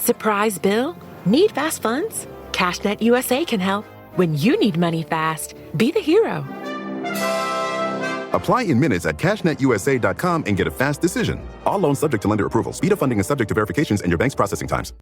Surprise bill? Need fast funds? CashNet USA can help. When you need money fast, be the hero. Apply in minutes at cashnetusa.com and get a fast decision. All loans subject to lender approval. Speed of funding is subject to verifications and your bank's processing times.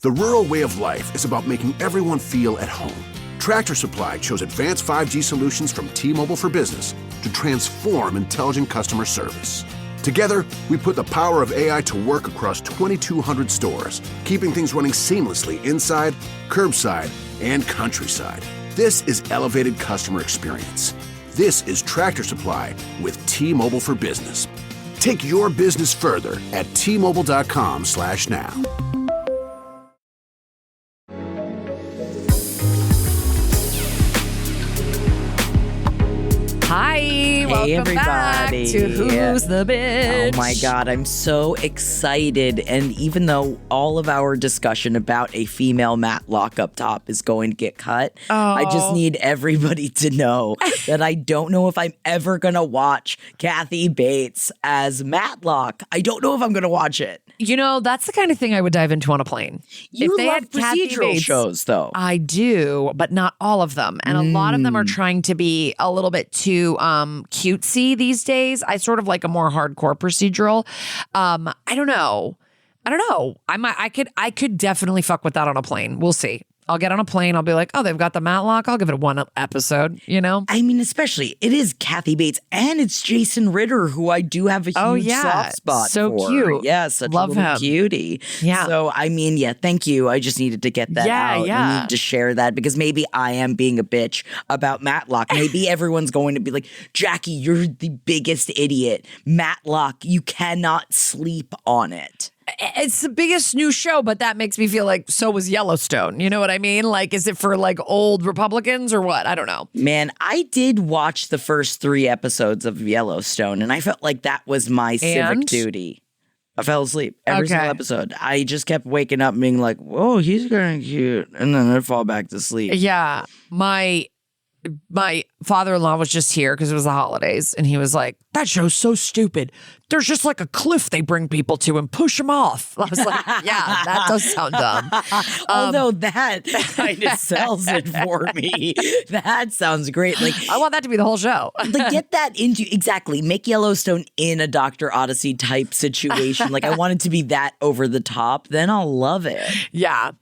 The rural way of life is about making everyone feel at home. Tractor Supply chose advanced 5G solutions from T-Mobile for Business to transform intelligent customer service. Together, we put the power of AI to work across 2,200 stores, keeping things running seamlessly inside, curbside, and countryside. This is elevated customer experience. This is Tractor Supply with T-Mobile for Business. Take your business further at T-Mobile.com/now. Hi, welcome everybody. back to Who's the Bitch? Oh my God, I'm so excited. And even though all of our discussion about a female Matlock up top is going to get cut, I just need everybody to know that I don't know if I'm ever going to watch Kathy Bates as Matlock. I don't know if I'm going to watch it. You know, that's the kind of thing I would dive into on a plane. You if they love had Kathy procedural Bates, shows, though. I do, but not all of them. And a lot of them are trying to be a little bit too cutesy these days. I sort of like a more hardcore procedural. I don't know. I could definitely fuck with that on a plane. We'll see. I'll get on a plane. I'll be like, oh, they've got the Matlock. I'll give it one episode, you know? I mean, especially, it is Kathy Bates and it's Jason Ritter, who I do have a huge soft spot so for. Cute. Yeah, such Love a little him. cutie. Yeah. So, I mean, yeah, thank you. I just needed to get that out. Yeah. I need to share that because maybe I am being a bitch about Matlock. Maybe everyone's going to be like, Jackie, you're the biggest idiot. Matlock, you cannot sleep on it. It's the biggest new show, but that makes me feel like so was Yellowstone. You know what I mean? Like, is it for like old Republicans or what? I don't know. Man, I did watch the first 3 episodes of Yellowstone, and I felt like that was my civic duty. I fell asleep every single episode. I just kept waking up and being like, whoa, he's kind of cute. And then I'd fall back to sleep. Yeah. My father-in-law was just here because it was the holidays, and he was like, that show's so stupid. There's just like a cliff they bring people to and push them off. I was like, yeah, that does sound dumb. Although that kind of sells it for me. That sounds great. Like, I want that to be the whole show. like, get that into, exactly, make Yellowstone in a Dr. Odyssey type situation. Like, I want it to be that over the top. Then I'll love it. Yeah.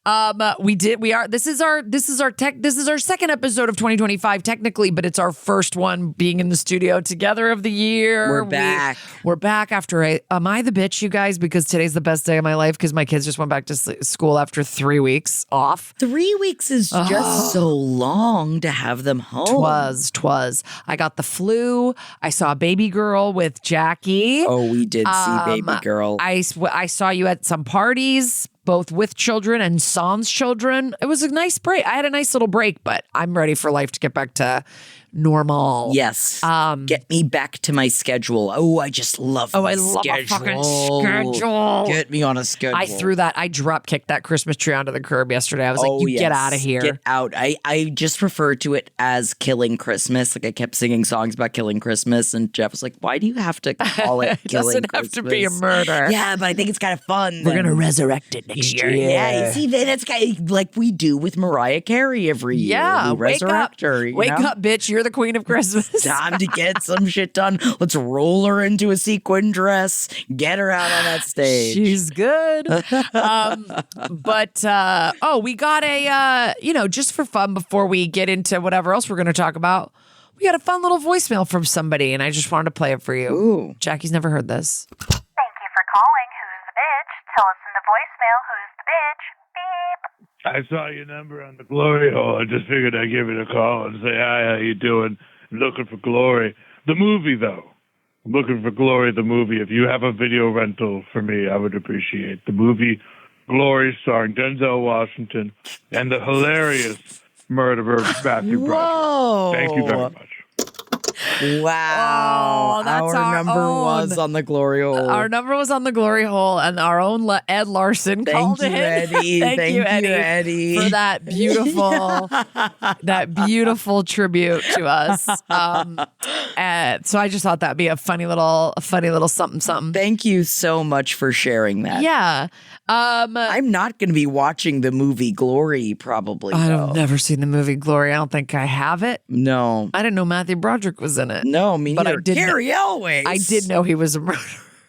This is our second episode of 2025 technically, but it's our first one being in the studio together of the year. We're back. We're back after am I the bitch, you guys? Because today's the best day of my life because my kids just went back to school after 3 weeks off. 3 weeks is just so long to have them home. Twas. I got the flu. I saw Baby Girl with Jackie. Oh, we did see Baby Girl. I saw you at some parties, both with children and sans children. It was a nice break. I had a nice little break, but I'm ready for life to get back to normal. Yes. Get me back to my schedule. Oh, I just love my schedule. A fucking schedule. Get me on a schedule. I drop kicked that Christmas tree onto the curb yesterday. I was like, you get out of here. Get out. I just refer to it as killing Christmas. Like, I kept singing songs about killing Christmas, and Jeff was like, why do you have to call it killing Christmas? It doesn't have to be a murder. Yeah, but I think it's kind of fun. We're going to resurrect it next year. Yeah, you see, then it's kind of like we do with Mariah Carey every year. Yeah, we resurrect her. Wake up, bitch. You're the queen of Christmas. Time to get some shit done. Let's roll her into a sequin dress. Get her out on that stage. She's good. We got a, just for fun before we get into whatever else we're going to talk about, we got a fun little voicemail from somebody, and I just wanted to play it for you. Ooh. Jackie's never heard this. Thank you for calling Who's the Bitch. Tell us in the voicemail who's the bitch. Beep. I saw your number on the Glory Hole. I just figured I'd give it a call and say, hi, how you doing? Looking for Glory. The movie, though. I'm looking for Glory, the movie. If you have a video rental for me, I would appreciate the movie Glory, starring Denzel Washington and the hilarious murderer Matthew Broderick. Thank you very much. Wow. Oh, that's our number own. was on the Glory Hole. Our number was on the Glory Hole, and our own Ed Larson called in. Eddie. Thank you, Eddie, for that beautiful tribute to us. And so I just thought that'd be a funny little something. Thank you so much for sharing that. Yeah. I'm not going to be watching the movie Glory, probably. I've never seen the movie Glory. I don't think I have it. No. I didn't know Matthew Broderick was in it. No, me but neither. I did Carrie Elways. I did know he was a murderer.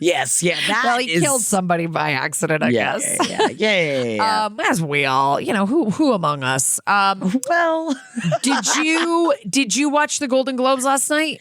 Yes, yeah, Well, he killed somebody by accident, I guess. Yeah. As we all, who among us? Well, did you watch the Golden Globes last night?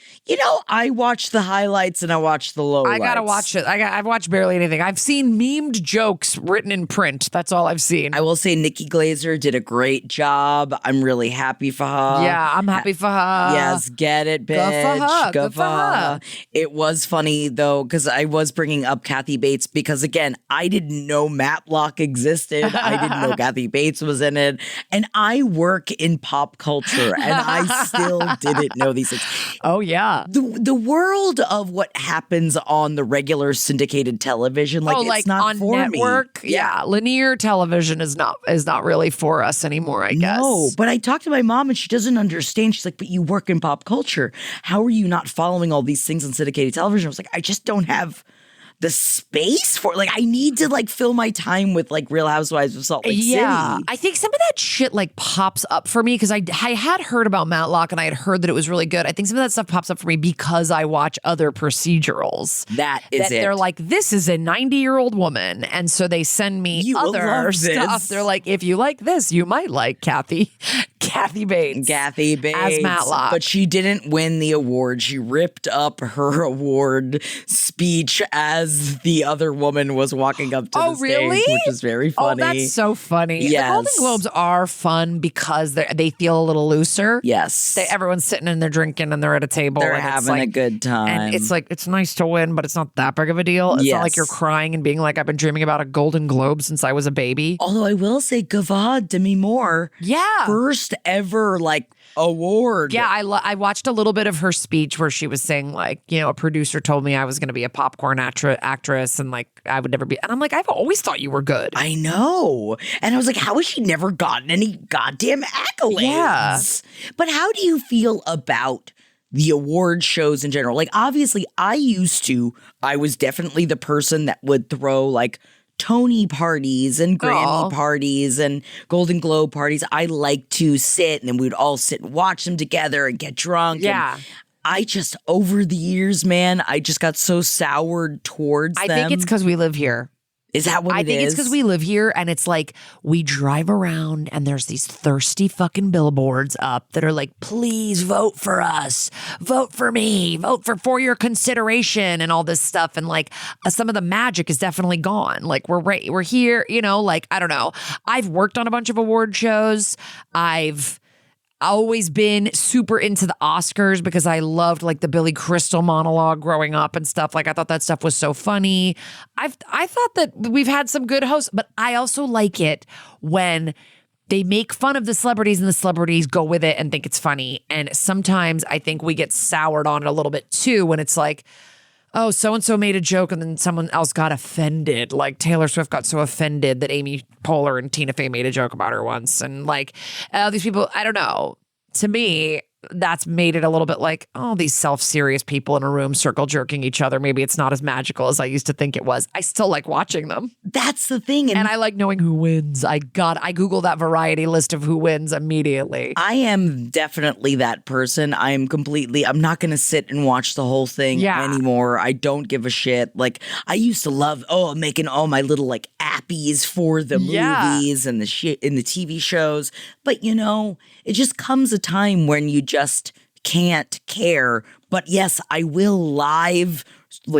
I watched the highlights and I watched the lowlights. I gotta watch it. I've watched barely anything. I've seen memed jokes written in print. That's all I've seen. I will say Nikki Glaser did a great job. I'm really happy for her. Yeah, I'm happy for her. Yes, get it, bitch. Good for her. It was funny though, because I was bringing up Kathy Bates because again, I didn't know Matlock existed. I didn't know Kathy Bates was in it. And I work in pop culture and I still didn't know these things. Oh yeah. The world of what happens on the regular syndicated television, it's not on for network. me. Yeah. Linear television is not really for us anymore, I guess. No, but I talked to my mom and she doesn't understand. She's like, but you work in pop culture. How are you not following all these things on syndicated television? I was like, I just don't have the space for I need to fill my time with Real Housewives of Salt Lake City. I think some of that shit pops up for me because I had heard about Matlock and I had heard that it was really good. I think some of that stuff pops up for me because I watch other procedurals. That is it. They're like, this is a 90-year-old woman, and so they send me other stuff. They're like, if you like this, you might like Kathy Bates as Matlock. But she didn't win the award. She ripped up her award speech as the other woman was walking up to the stage, which is very funny. Oh, that's so funny. Yes. The Golden Globes are fun because they feel a little looser. Yes. Everyone's sitting and they're drinking and they're at a table. They're and having a good time. And it's nice to win, but it's not that big of a deal. It's not like you're crying and being like, I've been dreaming about a Golden Globe since I was a baby. Although I will say, Gavad Demi Moore. Yeah. First ever award. Yeah, I watched a little bit of her speech where she was saying a producer told me I was going to be a popcorn actress and I would never be. And I'm like, I've always thought you were good. I know. And I was like, how has she never gotten any goddamn accolades? Yeah. But how do you feel about the award shows in general? Obviously, I was definitely the person that would throw Tony parties and Grammy parties and Golden Globe parties. I like to sit and then we'd all sit and watch them together and get drunk. Yeah. And I just, over the years, man, I just got so soured towards them. I think it's because we live here. Is that what it is? I think it's because we live here and it's we drive around and there's these thirsty fucking billboards up that are like, please vote for us, vote for me, vote for your consideration and all this stuff. And some of the magic is definitely gone. We're here, I don't know. I've worked on a bunch of award shows. I've always been super into the Oscars because I loved the Billy Crystal monologue growing up and stuff. I thought that stuff was so funny. I thought that we've had some good hosts, but I also like it when they make fun of the celebrities and the celebrities go with it and think it's funny. And sometimes I think we get soured on it a little bit too when it's oh, so-and-so made a joke and then someone else got offended. Taylor Swift got so offended that Amy Poehler and Tina Fey made a joke about her once. And these people, I don't know. To me, that's made it a little bit these self-serious people in a room circle jerking each other. Maybe it's not as magical as I used to think it was. I still like watching them. That's the thing. And I like knowing who wins. I Google that variety list of who wins immediately. I am definitely that person. I'm not going to sit and watch the whole thing anymore. I don't give a shit. I used to love, making all my little appies for the movies and in the TV shows. But it just comes a time when you just can't care. But yes, I will live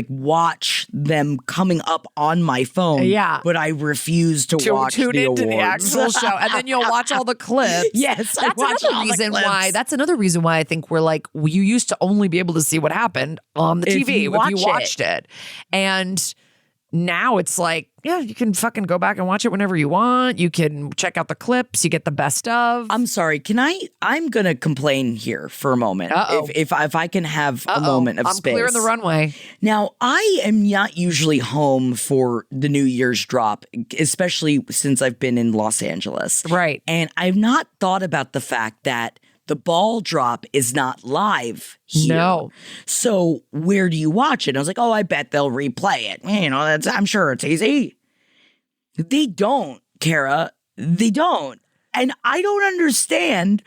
watch them coming up on my phone. Yeah. But I refuse to watch tune the into awards. the actual show. And then you'll watch all the clips. Yes, That's another reason why I think we're you used to only be able to see what happened on the TV if you watched it. And now it's you can fucking go back and watch it whenever you want. You can check out the clips. You get the best of. I'm sorry. I'm going to complain here for a moment. If I can have a moment of space. I'm clearing the runway. Now, I am not usually home for the New Year's drop, especially since I've been in Los Angeles. Right. And I've not thought about the fact that the ball drop is not live here. No. So where do you watch it? I was like, I bet they'll replay it. I'm sure it's easy. They don't, Cara. They don't. And I don't understand.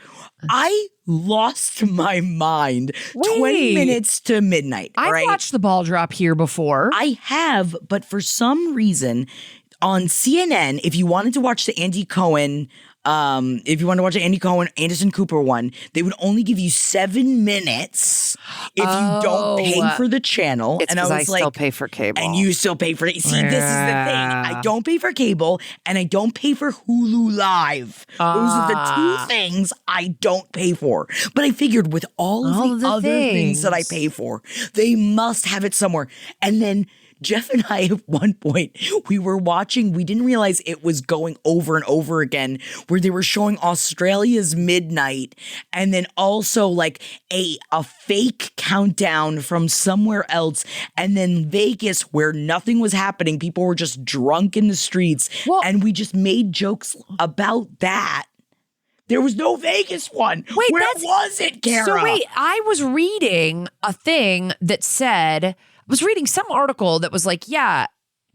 I lost my mind 20 minutes to midnight. I've watched the ball drop here before. I have, but for some reason on CNN, if you wanted to watch the Andy Cohen, Anderson Cooper one, they would only give you 7 minutes if you don't pay for the channel. It's because I still pay for cable. And you still pay for it. See, this is the thing. I don't pay for cable and I don't pay for Hulu Live. Those are the two things I don't pay for. But I figured with all of the other things that I pay for, they must have it somewhere. And then Jeff and I, at one point, we were watching, we didn't realize it was going over and over again, where they were showing Australia's midnight and then also like a fake countdown from somewhere else. And then Vegas, where nothing was happening, people were just drunk in the streets. And we just made jokes about that. There was no Vegas one. Where was it, Cara? So wait, I was reading a thing that said, I was reading some article that was like,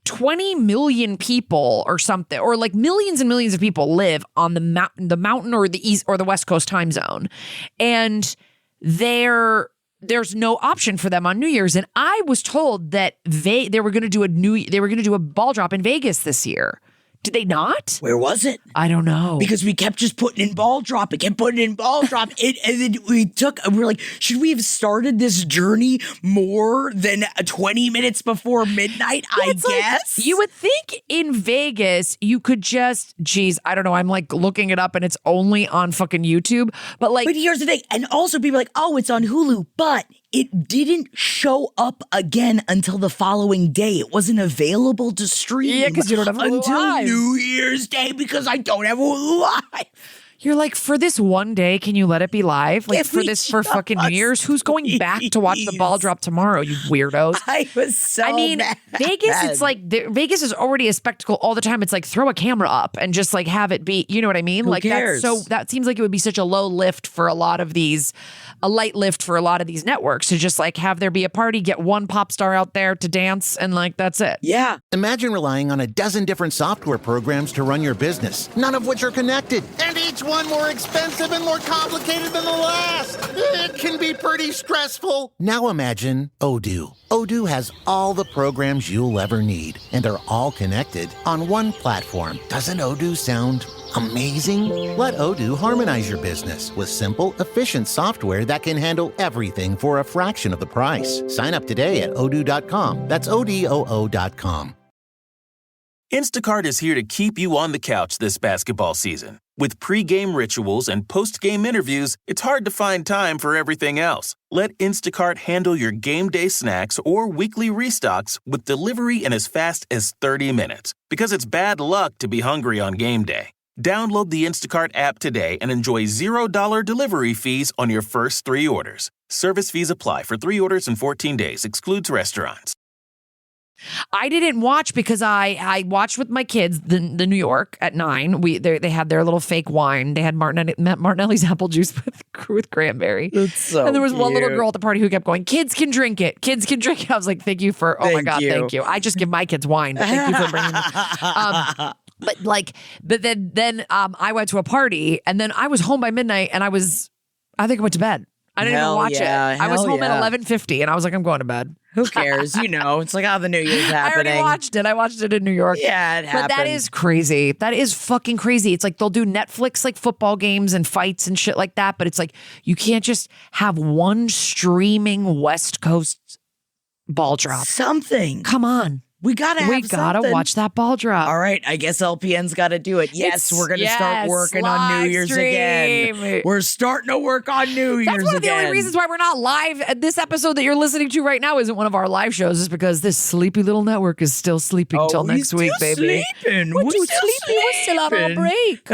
20 million people or something, or like millions and millions of people live on the mountain or the east or the West Coast time zone. And there's no option for them on New Year's. And I was told that they were going to do a ball drop in Vegas this year. Did they not? Where was it? I don't know. Because we kept just putting in ball drop. And then we were like, should we have started this journey more than 20 minutes before midnight? I guess. You would think in Vegas, you could just, I don't know. I'm like looking it up and it's only on fucking YouTube. But here's the thing. And also people are like, oh, it's on Hulu. But it didn't show up again until the following day. It wasn't available to stream. Yeah, because you don't have Hulu until Live. New Year's Day because I don't have Hulu Live. You're like, for this one day, can you let it be live? Like for fucking New Year's? Who's going back to watch the ball drop tomorrow, you weirdos? I was so mad. Vegas, it's like, Vegas is already a spectacle all the time. It's like, throw a camera up and just like have it be, you know what I mean? Who cares? That seems like it would be such a low lift for a light lift for a lot of these networks to just like have there be a party, get one pop star out there to dance, and like, that's it. Yeah. Imagine relying on a dozen different software programs to run your business, none of which are connected, and each one more expensive and more complicated than the last. It can be pretty stressful. Now imagine Odoo. Odoo has all the programs you'll ever need, and they're all connected on one platform. Doesn't Odoo sound amazing? Let Odoo harmonize your business with simple, efficient software that can handle everything for a fraction of the price. Sign up today at odoo.com. That's ODOO.com. Instacart is here to keep you on the couch this basketball season. With pre-game rituals and post-game interviews, it's hard to find time for everything else. Let Instacart handle your game day snacks or weekly restocks with delivery in as fast as 30 minutes. Because it's bad luck to be hungry on game day. Download the Instacart app today and enjoy $0 delivery fees on your first 3 orders. Service fees apply for 3 orders in 14 days. Excludes restaurants. I didn't watch because I watched with my kids the New York at 9. They had their little fake wine. They had Martinelli's apple juice with cranberry. That's so And there was one little cute. girl at the party who kept going, "Kids can drink it. Kids can drink it." I was like, "Thank you for my God, thank you." I just give my kids wine. But thank you for bringing it. But then I went to a party and then I was home by midnight and I think I went to bed. I didn't even watch it. I was home at 11:50 and I was like, I'm going to bed. Who cares? It's like, the New Year's happening. I already watched it. I watched it in New York. Yeah, it happened. But that is crazy. That is fucking crazy. It's like they'll do Netflix like football games and fights and shit like that. But it's like you can't just have one streaming West Coast ball drop. Something. Come on. We gotta watch that ball drop. All right, I guess LPN's got to do it. Yes, we're gonna start working on New Year's again. We're starting to work on New Year's again. That's one of the only reasons why we're not live. This episode that you're listening to right now isn't one of our live shows, is because this sleepy little network is still sleeping till next week, baby. Sleeping. We're still on our break.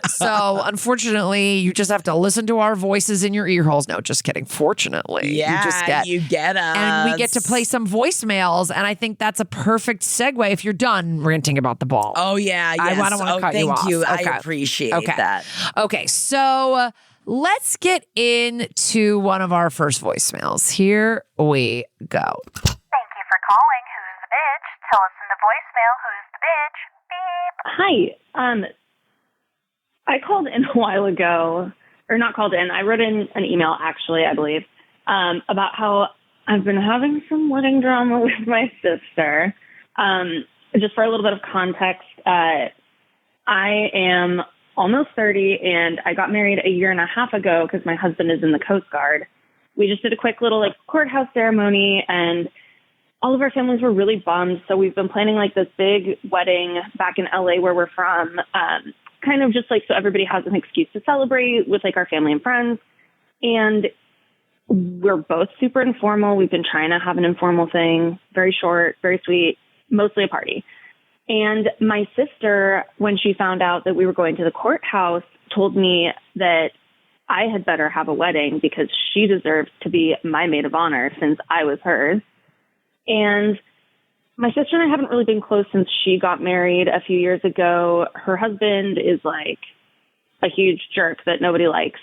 So unfortunately, you just have to listen to our voices in your ear holes. No, just kidding. Fortunately, you get us, and we get to play some voicemails. And I think that's a perfect segue if you're done ranting about the ball. Oh, yeah. Yes. I don't want to cut you off. Thank you. Okay. I appreciate that. Okay. So let's get into one of our first voicemails. Here we go. Thank you for calling Who's the Bitch. Tell us in the voicemail who's the bitch. Beep. Hi. I called in a while ago, or not called in. I wrote in an email, actually, I believe, about how I've been having some wedding drama with my sister. Just for a little bit of context, I am almost 30, and I got married a year and a half ago because my husband is in the Coast Guard. We just did a quick little courthouse ceremony, and all of our families were really bummed. So we've been planning this big wedding back in LA where we're from, kind of just so everybody has an excuse to celebrate with our family and friends. And we're both super informal. We've been trying to have an informal thing, very short, very sweet, mostly a party. And my sister, when she found out that we were going to the courthouse, told me that I had better have a wedding because she deserves to be my maid of honor since I was hers. And my sister and I haven't really been close since she got married a few years ago. Her husband is a huge jerk that nobody likes.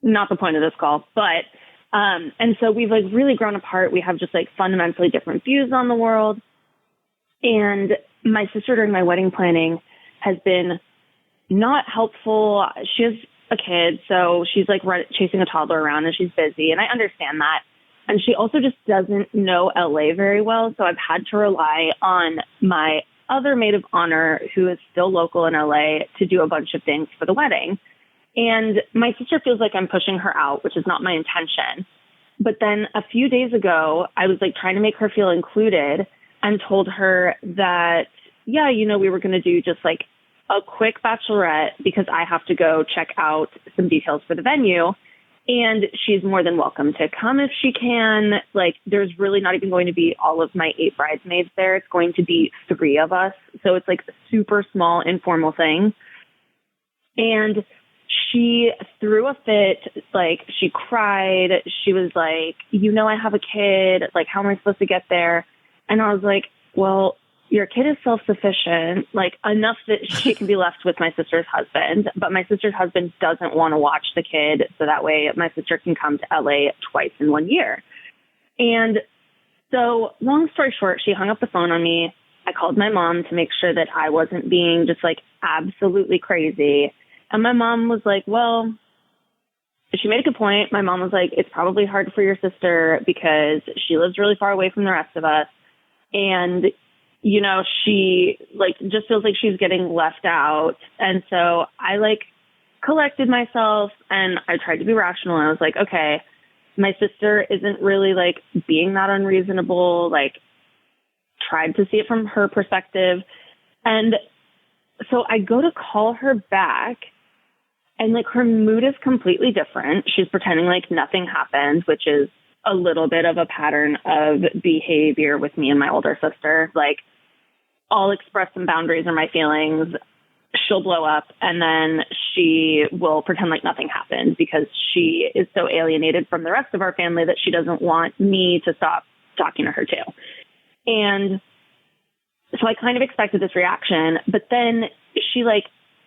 Not the point of this call, but, and so we've really grown apart. We have just fundamentally different views on the world. And my sister during my wedding planning has been not helpful. She has a kid, so she's chasing a toddler around and she's busy. And I understand that. And she also just doesn't know LA very well. So I've had to rely on my other maid of honor, who is still local in LA, to do a bunch of things for the wedding. And my sister feels like I'm pushing her out, which is not my intention. But then a few days ago, I was trying to make her feel included and told her that, yeah, we were going to do just a quick bachelorette because I have to go check out some details for the venue. And she's more than welcome to come if she can. There's really not even going to be all of my 8 bridesmaids there. It's going to be 3 of us. So it's a super small, informal thing. And she threw a fit. She cried. She was like, I have a kid. How am I supposed to get there? And I was like, well, your kid is self-sufficient, enough that she can be left with my sister's husband. But my sister's husband doesn't want to watch the kid. So that way my sister can come to LA twice in 1 year. And so long story short, she hung up the phone on me. I called my mom to make sure that I wasn't being just absolutely crazy. And my mom was like, well, she made a good point. My mom was like, it's probably hard for your sister because she lives really far away from the rest of us. And she just feels like she's getting left out. And so I collected myself and I tried to be rational. And I was like, okay, my sister isn't really being that unreasonable, tried to see it from her perspective. And so I go to call her back and her mood is completely different. She's pretending nothing happened, which is a little bit of a pattern of behavior with me and my older sister. I'll express some boundaries or my feelings. She'll blow up and then she will pretend nothing happened because she is so alienated from the rest of our family that she doesn't want me to stop talking to her too. And so I kind of expected this reaction, but then she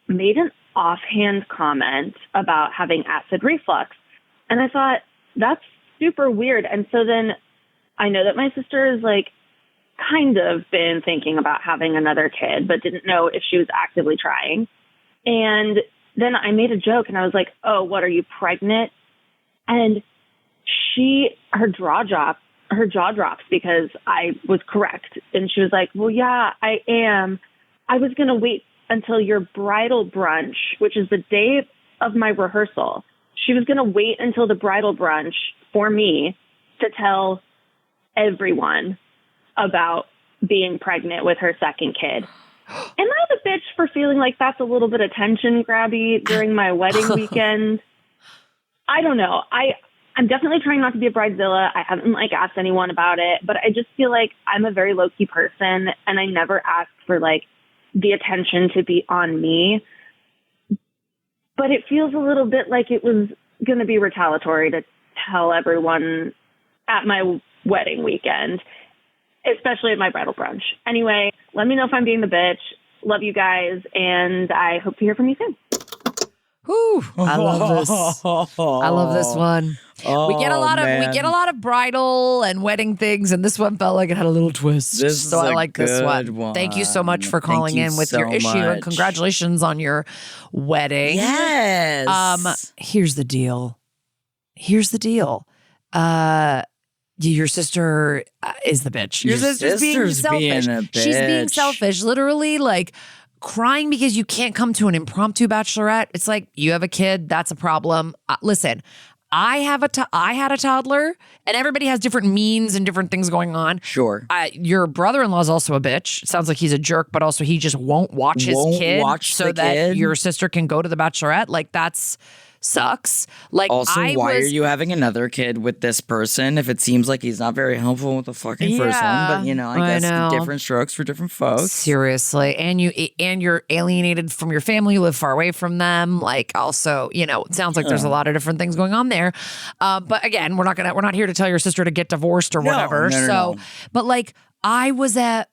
made an offhand comment about having acid reflux. And I thought, that's super weird. And so then I know that my sister is kind of been thinking about having another kid, but didn't know if she was actively trying. And then I made a joke and I was like, oh, what, are you pregnant? And her jaw drops because I was correct. And she was like, well, yeah, I am. I was going to wait until your bridal brunch, which is the day of my rehearsal. She was going to wait until the bridal brunch for me to tell everyone about being pregnant with her second kid. Am I the bitch for feeling like that's a little bit attention grabby during my wedding weekend? I don't know. I'm definitely trying not to be a bridezilla. I haven't asked anyone about it, but I just feel like I'm a very low-key person and I never ask for the attention to be on me. But it feels a little bit like it was going to be retaliatory to tell everyone at my wedding weekend, especially at my bridal brunch. Anyway, let me know if I'm being the bitch. Love you guys, and I hope to hear from you soon. Whew, I love this. I love this one. Oh, we get a lot man. of bridal and wedding things, and this one felt like it had a little twist. This so is I a like this good one. Thank you so much for Thank calling you in with so your issue, and much. congratulations on your wedding. Yes. Here's the deal. Your sister is the bitch. Your sister's being selfish. She's being selfish. Literally, like crying because you can't come to an impromptu bachelorette. It's like, you have a kid. That's a problem. Listen, I had a toddler, and everybody has different means and different things going on. Sure. Your brother-in-law is also a bitch. It sounds like he's a jerk, but also he just won't watch his kid so that your sister can go to the bachelorette. Like, that's sucks. Like, also, why are you having another kid with this person if it seems like he's not very helpful with the fucking first one? But I guess different strokes for different folks. Seriously, and you're alienated from your family. You live far away from them. Like, also, it sounds like there's a lot of different things going on there. But again, we're not here to tell your sister to get divorced or whatever. No. But like, I was an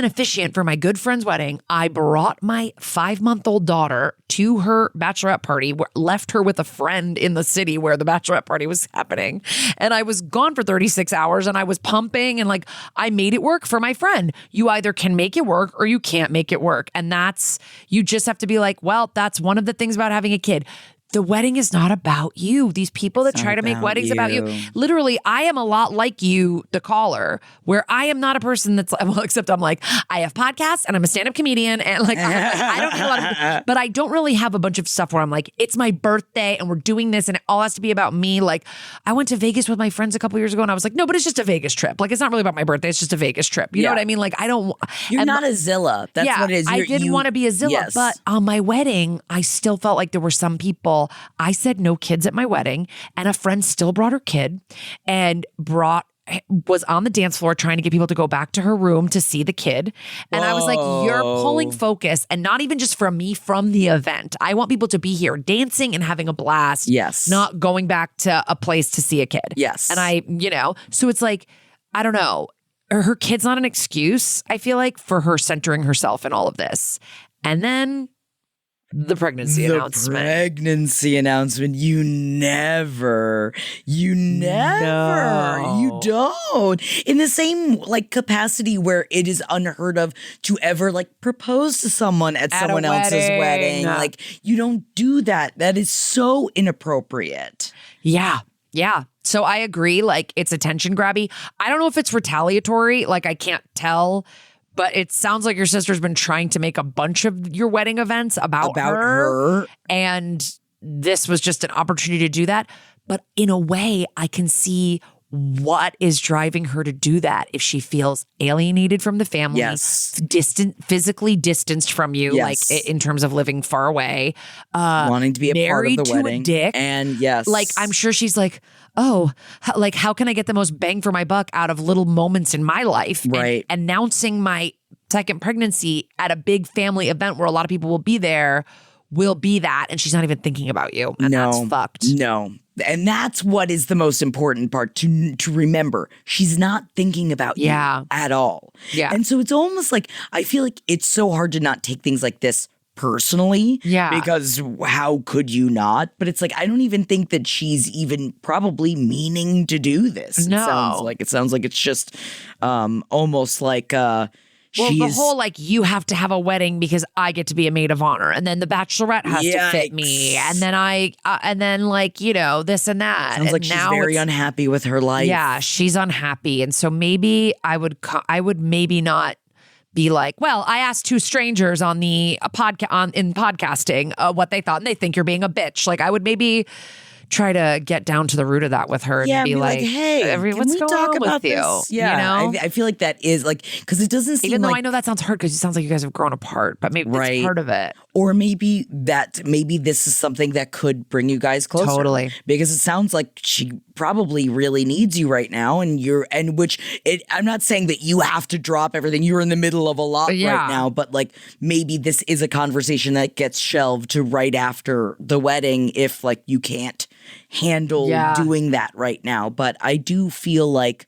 officiant for my good friend's wedding. I brought my 5-month-old daughter to her bachelorette party, left her with a friend in the city where the bachelorette party was happening. And I was gone for 36 hours and I was pumping and like, I made it work for my friend. You either can make it work or you can't make it work. And you just have to be like, well, that's one of the things about having a kid. The wedding is not about you. These people that try to make weddings about you. Literally, I am a lot like you, the caller, where I am not a person that's, well, except I'm like, I have podcasts and I'm a stand-up comedian and like, I don't have a lot of, but I don't really have a bunch of stuff where I'm like, it's my birthday and we're doing this and it all has to be about me. Like, I went to Vegas with my friends a couple years ago and I was like, no, but it's just a Vegas trip. Like, it's not really about my birthday. It's just a Vegas trip. You know what I mean? Like, I don't. You're not a Zilla. That's what it is. I didn't want to be a Zilla, but on my wedding, I still felt like there were some people. I said no kids at my wedding, and a friend still brought her kid and was on the dance floor trying to get people to go back to her room to see the kid. And I was like, you're pulling focus, and not even just from me, from the event. I want people to be here dancing and having a blast. Yes. Not going back to a place to see a kid. Yes. And so it's like, I don't know. Her kid's not an excuse, I feel like, for her centering herself in all of this. And then the pregnancy announcement. You never. You don't. In the same like capacity where it is unheard of to ever like propose to someone at someone else's wedding. Like, you don't do that. That is so inappropriate. Yeah. So I agree. Like, it's attention grabby. I don't know if it's retaliatory. Like, I can't tell. But it sounds like your sister's been trying to make a bunch of your wedding events about her. And this was just an opportunity to do that. But in a way, I can see what is driving her to do that. If she feels alienated from the family, physically distanced from you, like in terms of living far away, wanting to be a part of the wedding, a dick, and like I'm sure she's like, oh, like how can I get the most bang for my buck out of little moments in my life? Right, and announcing my second pregnancy at a big family event where a lot of people will be there. Will be that, and she's not even thinking about you, and that's fucked. No. And that's what is the most important part to remember. She's not thinking about you at all. Yeah. And so it's almost like, I feel like it's so hard to not take things like this personally. Yeah. Because how could you not? But it's like, I don't even think that she's even probably meaning to do this. No. It sounds like it's just almost like the whole like, you have to have a wedding because I get to be a maid of honor, and then the bachelorette has to fit me, and then this and that. Sounds like she's very unhappy with her life. Yeah, she's unhappy, and so maybe I would maybe not be like, well, I asked 2 strangers on the in podcasting what they thought, and they think you're being a bitch. Like, I would maybe try to get down to the root of that with her and be like, hey, what's going on with you? Yeah, you know? I feel like that is like, because it doesn't seem even though I know that sounds hard because it sounds like you guys have grown apart, but maybe that's part of it. Or maybe this is something that could bring you guys closer. Totally. Because it sounds like she probably really needs you right now, I'm not saying that you have to drop everything. You're in the middle of a lot right now, but like maybe this is a conversation that gets shelved to right after the wedding if like you can't handle doing that right now. But I do feel like,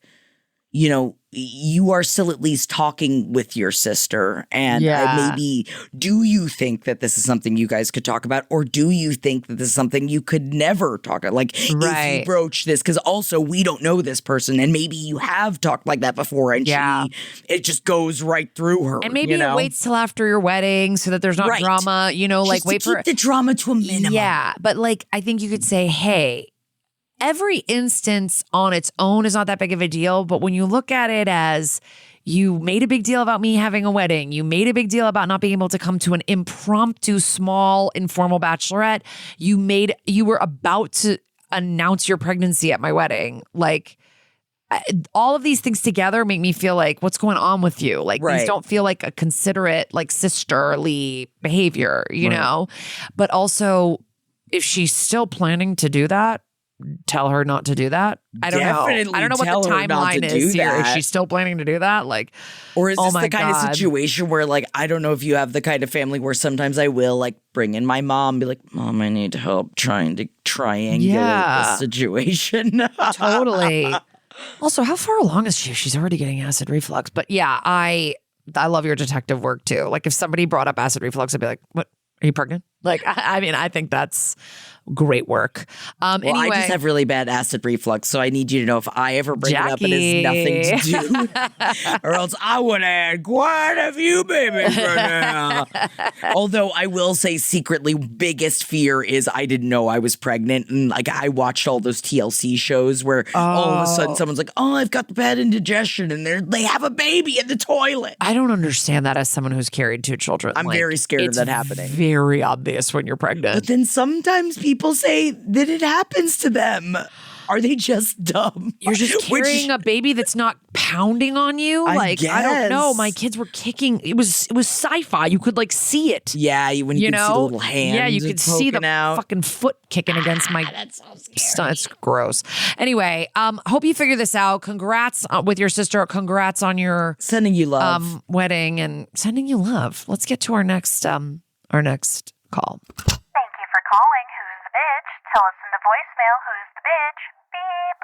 you are still at least talking with your sister. And maybe, do you think that this is something you guys could talk about? Or do you think that this is something you could never talk about? Like, if you broach this, because also we don't know this person, and maybe you have talked like that before, and it just goes right through her. And maybe it waits till after your wedding so that there's not drama, like just wait to keep the drama to a minimum. Yeah. But like, I think you could say, hey, every instance on its own is not that big of a deal. But when you look at it as you made a big deal about me having a wedding, you made a big deal about not being able to come to an impromptu, small, informal bachelorette, you were about to announce your pregnancy at my wedding. Like, all of these things together make me feel like, what's going on with you? Like, these don't feel like a considerate, like sisterly behavior, you know? But also, if she's still planning to do that, tell her not to do that. I don't know. I don't know what the timeline is here. Is she still planning to do that? Like, or is this the kind of situation where, like, I don't know if you have the kind of family where sometimes I will like bring in my mom, be like, Mom, I need help trying to triangulate the situation. Totally. Also, how far along is she? She's already getting acid reflux. But yeah, I love your detective work too. Like, if somebody brought up acid reflux, I'd be like, what? Are you pregnant? Like, I mean, I think that's great work. Anyway, I just have really bad acid reflux, so I need you to know if I ever bring it up, it has nothing to do. Or else I would add quite a few babies right now. Although I will say secretly, biggest fear is I didn't know I was pregnant. And like, I watched all those TLC shows where all of a sudden someone's like, oh, I've got the bad indigestion, and they have a baby in the toilet. I don't understand that as someone who's carried 2 children. I'm very scared of that happening. Very obvious when you're pregnant. But then sometimes people say that it happens to them. Are they just dumb? You're just carrying a baby that's not pounding on you? I don't know. My kids were kicking. It was sci-fi. You could like see it. Yeah, when you could see the little hand. Yeah, you could see the fucking foot kicking against my stomach. It's gross. Anyway, hope you figure this out. Congrats with your sister. Congrats on your sending you love wedding and sending you love. Let's get to our next call. Thank you for calling Who's the Bitch? Tell us in the voicemail who's the bitch. Beep.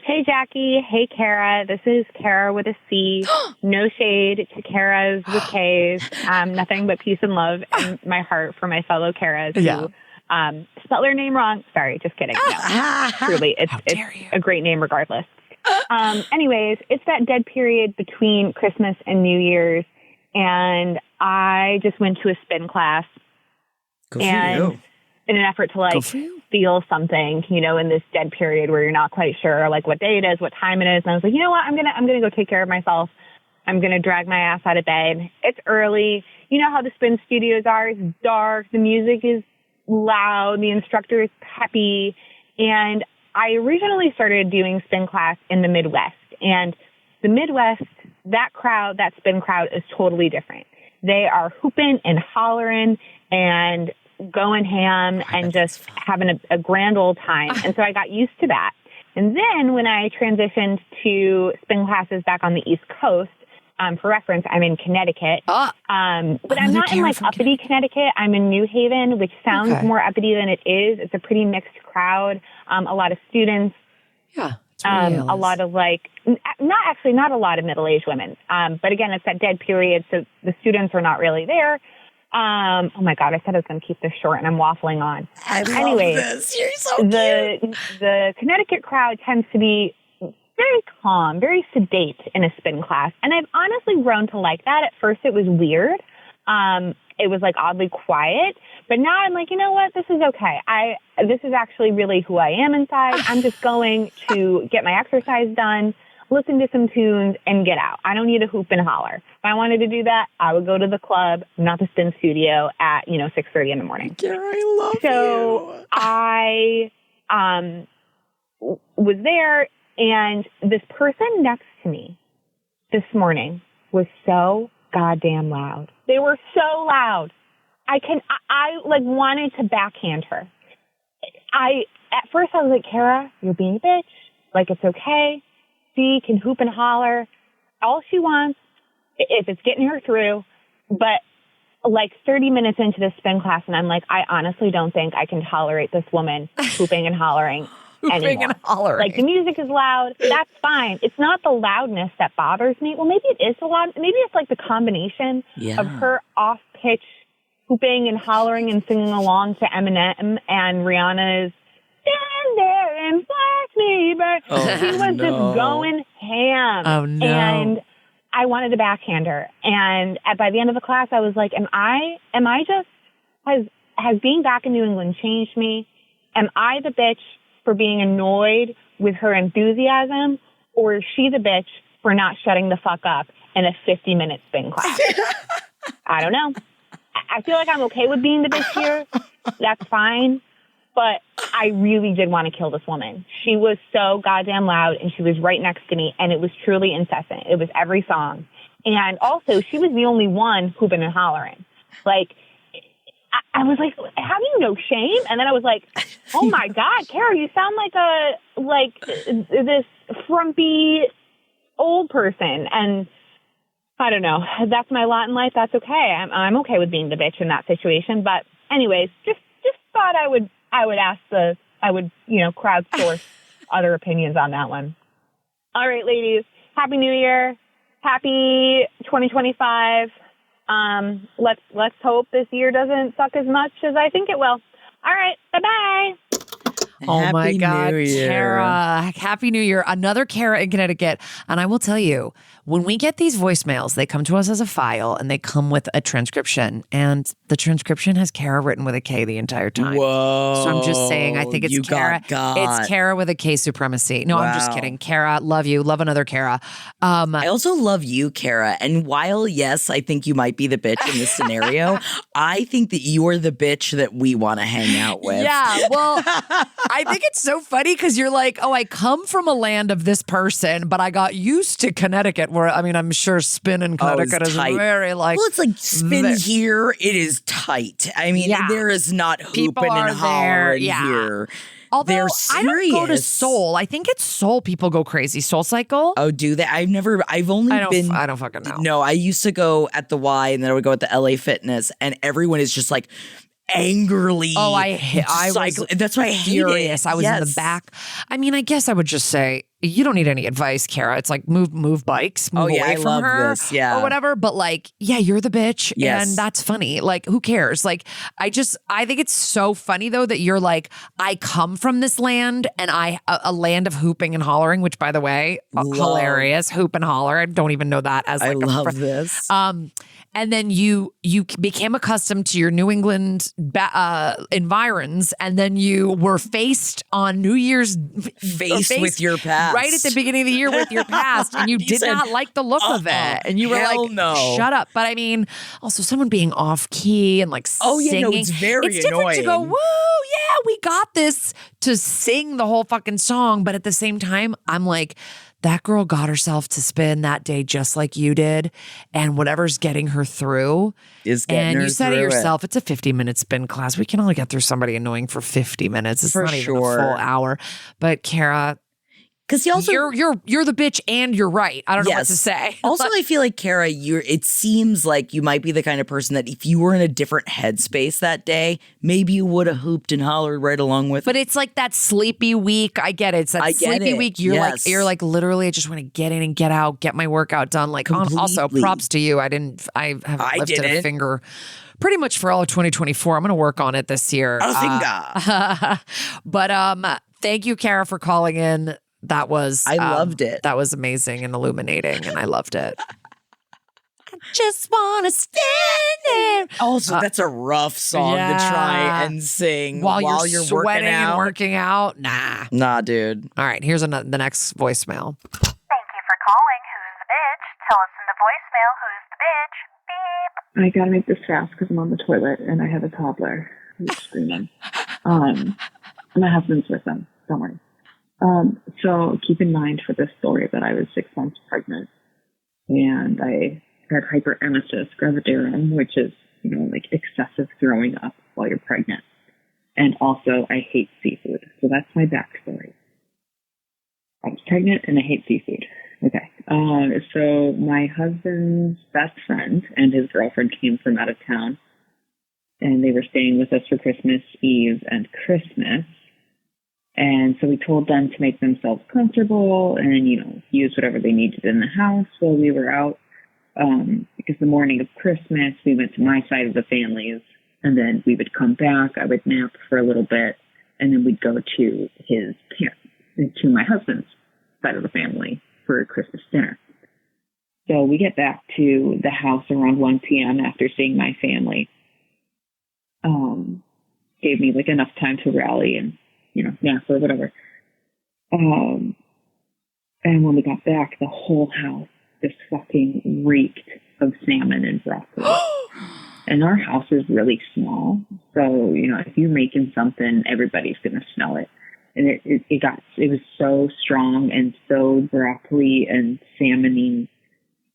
Hey, Jackie. Hey, Cara. This is Cara with a C. No shade to Caras with Ks. Nothing but peace and love in my heart for my fellow Caras who spelled their name wrong. Sorry, just kidding. No, truly, it's a great name regardless. Anyways, it's that dead period between Christmas and New Year's, and I just went to a spin class. And in an effort to like feel something, in this dead period where you're not quite sure like what day it is, what time it is. And I was like, you know what? I'm going to go take care of myself. I'm going to drag my ass out of bed. It's early. You know how the spin studios are. It's dark. The music is loud. The instructor is peppy. And I originally started doing spin class in the Midwest. And the Midwest, that spin crowd is totally different. They are hooping and hollering and going ham and just having a grand old time. And so I got used to that. And then when I transitioned to spin classes back on the East Coast, for reference, I'm in Connecticut. But I'm not in like uppity Connecticut. I'm in New Haven, which sounds more uppity than it is. It's a pretty mixed crowd. A lot of students. Yeah. A lot of like, not a lot of middle-aged women. But again, it's that dead period. So the students are not really there. Oh my God, I said I was going to keep this short and I'm waffling on. Anyways, this. You're so cute. The Connecticut crowd tends to be very calm, very sedate in a spin class. And I've honestly grown to like that. At first it was weird. It was like oddly quiet, but now I'm like, you know what? This is okay. This is actually really who I am inside. I'm just going to get my exercise done, listen to some tunes, and get out. I don't need to hoop and holler. If I wanted to do that, I would go to the club, not the spin studio at, 6:30 in the morning. Cara, I love you. So I was there, and this person next to me this morning was so goddamn loud. They were so loud. I wanted to backhand her. At first I was like, Cara, you're being a bitch. Like, it's okay. She can hoop and holler all she wants if it's getting her through. But like 30 minutes into the spin class, and I'm like, I honestly don't think I can tolerate this woman hooping and hollering anymore. and hollering. Like, the music is loud. That's fine. It's not the loudness that bothers me. Well, maybe it is the loud. Maybe it's like the combination of her off-pitch hooping and hollering and singing along to Eminem and Rihanna's "Stand There and Watch Me Burn." She was just going ham. Oh, no. And I wanted to backhand her. And by the end of the class, I was like, am I just, has being back in New England changed me? Am I the bitch for being annoyed with her enthusiasm, or is she the bitch for not shutting the fuck up in a 50-minute spin class? I don't know. I feel like I'm okay with being the bitch here. That's fine. But I really did want to kill this woman. She was so goddamn loud, and she was right next to me, and it was truly incessant. It was every song. And also, she was the only one hooping and hollering. Like, I was like, have you no shame? And then I was like, oh my God, Cara, you sound like this frumpy old person. And I don't know. That's my lot in life. That's okay. I'm okay with being the bitch in that situation. But anyways, just thought I would crowdsource other opinions on that one. All right, ladies. Happy New Year. Happy 2025. Let's hope this year doesn't suck as much as I think it will. All right. Bye-bye. Oh my Happy God, New Year. Cara. Happy New Year. Another Cara in Connecticut. And I will tell you, when we get these voicemails, they come to us as a file and they come with a transcription. And the transcription has Cara written with a K the entire time. Whoa. So I'm just saying, I think it's Cara. It's Cara with a K supremacy. No, I'm just kidding. Cara, love you. Love another Cara. I also love you, Cara. And while, yes, I think you might be the bitch in this scenario, I think that you are the bitch that we want to hang out with. Yeah, well, I think it's so funny because you're like, oh, I come from a land of this person, but I got used to Connecticut, where, I mean, I'm sure spin in Connecticut is very like... Well, it's like spin here, it is tight. I mean, there is not hooping and hollering here. Although I don't go to Soul. I think it's Soul people go crazy. Soul Cycle. Oh, do they? I've only been... I don't fucking know. No, I used to go at the Y and then I would go at the LA Fitness and everyone is just like... angrily. Oh, I was that's why I hate furious. it. I was in the back. I mean, I guess I would just say you don't need any advice, Cara. It's like move bikes, move away from her, or whatever. But like, yeah, you're the bitch, and that's funny. Like, who cares? Like, I think it's so funny though that you're like, I come from this land, and a land of hooping and hollering. Which, by the way, hilarious, hoop and holler. I don't even know that as like I love this. And then you became accustomed to your New England environs, and then you were faced on New Year's with your past. Right at the beginning of the year with your past, and you did not like the look of it. And you were like, no. Shut up. But I mean, also someone being off key and like singing. It's very it's different annoying. to go, woo, yeah, we got this, to sing the whole fucking song. But at the same time, I'm like, that girl got herself to spin that day just like you did, and whatever's getting her through is getting her through. And you said it yourself, it's a 50-minute spin class. We can only get through somebody annoying for 50 minutes. It's not even a full hour. But Cara, because you're the bitch and you're right. I don't know what to say. Also, I feel like, Cara, it seems like you might be the kind of person that if you were in a different headspace that day, maybe you would have hooped and hollered right along with. But it's like that sleepy week. I get it. It's that sleepy week. You're like literally, I just want to get in and get out, get my workout done. Like, also props to you. I haven't lifted a finger pretty much for all of 2024. I'm going to work on it this year. But thank you, Cara, for calling in. That was I loved it. That was amazing and illuminating, and I loved it. I just want to stand there. Also, that's a rough song to try and sing while you're sweating working out. And working out. Nah, dude. All right, here's the next voicemail. Thank you for calling. Who's the bitch? Tell us in the voicemail who's the bitch. Beep. I gotta make this fast because I'm on the toilet and I have a toddler who's screaming. My husband's with them. Don't worry. So keep in mind for this story that I was 6 months pregnant and I had hyperemesis gravidarum, which is, like excessive throwing up while you're pregnant. And also I hate seafood. So that's my backstory. I was pregnant and I hate seafood. Okay. So my husband's best friend and his girlfriend came from out of town and they were staying with us for Christmas Eve and Christmas. And so we told them to make themselves comfortable and, use whatever they needed in the house while we were out. Because the morning of Christmas, we went to my side of the family's, and then we would come back. I would nap for a little bit, and then we'd go to his parents, to my husband's side of the family for Christmas dinner. So we get back to the house around 1 p.m. after seeing my family. Gave me like enough time to rally and, nap or whatever. And when we got back, the whole house just fucking reeked of salmon and broccoli. And our house is really small. So, if you're making something, everybody's going to smell it. And it was so strong and so broccoli and salmony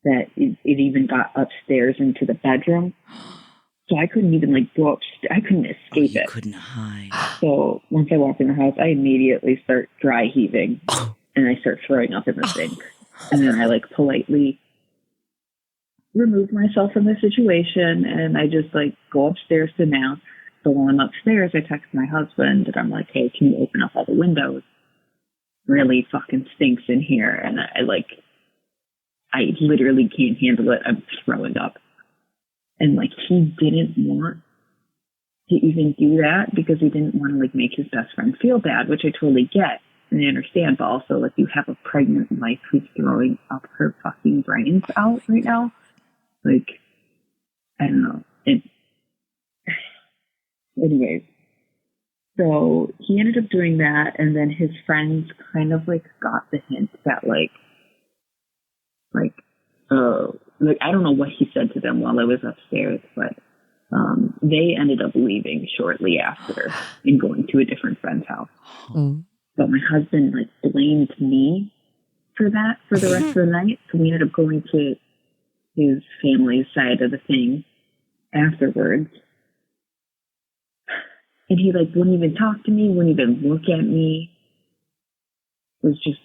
that it even got upstairs into the bedroom. So I couldn't even go upstairs. I couldn't escape it. Couldn't hide. So once I walk in the house, I immediately start dry heaving and I start throwing up in the sink. And then I politely remove myself from the situation and I just go upstairs to nap. So while I'm upstairs, I text my husband and I'm like, hey, can you open up all the windows? Really fucking stinks in here. And I literally can't handle it. I'm throwing up. And he didn't want to even do that because he didn't want to make his best friend feel bad, which I totally get and I understand. But also you have a pregnant wife who's throwing up her fucking brains out right now. I don't know. Anyways, so he ended up doing that, and then his friends kind of got the hint that I don't know what he said to them while I was upstairs, but they ended up leaving shortly after and going to a different friend's house. Mm. But my husband blamed me for that for the rest of the night, so we ended up going to his family's side of the thing afterwards. And he wouldn't even talk to me, wouldn't even look at me. Was just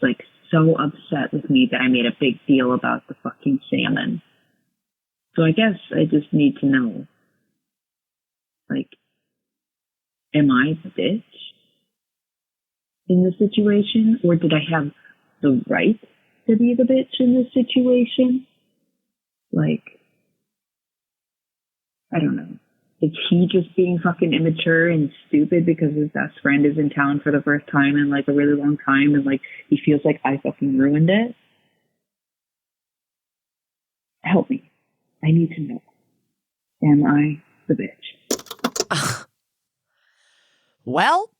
so upset with me that I made a big deal about the fucking salmon. So I guess I just need to know, am I the bitch in this situation? Or did I have the right to be the bitch in this situation? I don't know. Is he just being fucking immature and stupid because his best friend is in town for the first time in a really long time and he feels like I fucking ruined it? Help me. I need to know. Am I the bitch? Well.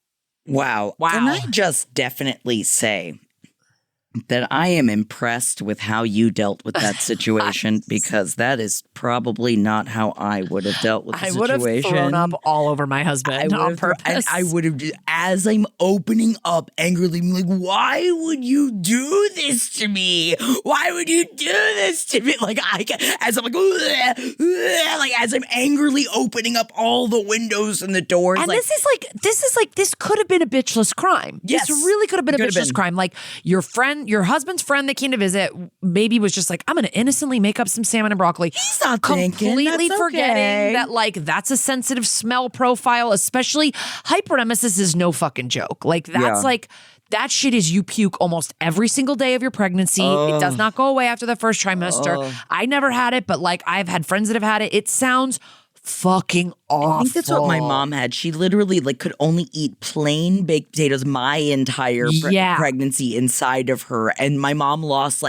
Wow. Can I just definitely say that I am impressed with how you dealt with that situation because that is probably not how I would have dealt with the situation. I would have thrown up all over my husband on purpose. And I would have, as I'm opening up angrily, I'm like, why would you do this to me? Why would you do this to me? As I'm as I'm angrily opening up all the windows and the doors. And this could have been a bitchless crime. Yes. This really could have been a bitchless crime. Your husband's friend that came to visit maybe was just I'm going to innocently make up some salmon and broccoli. He's not completely that's forgetting that that's a sensitive smell profile, especially hyperemesis is no fucking joke. That shit is you puke almost every single day of your pregnancy. It does not go away after the first trimester. I never had it, but I've had friends that have had it. It sounds fucking awful. I think that's what my mom had. She literally could only eat plain baked potatoes my entire pregnancy inside of her. And my mom lost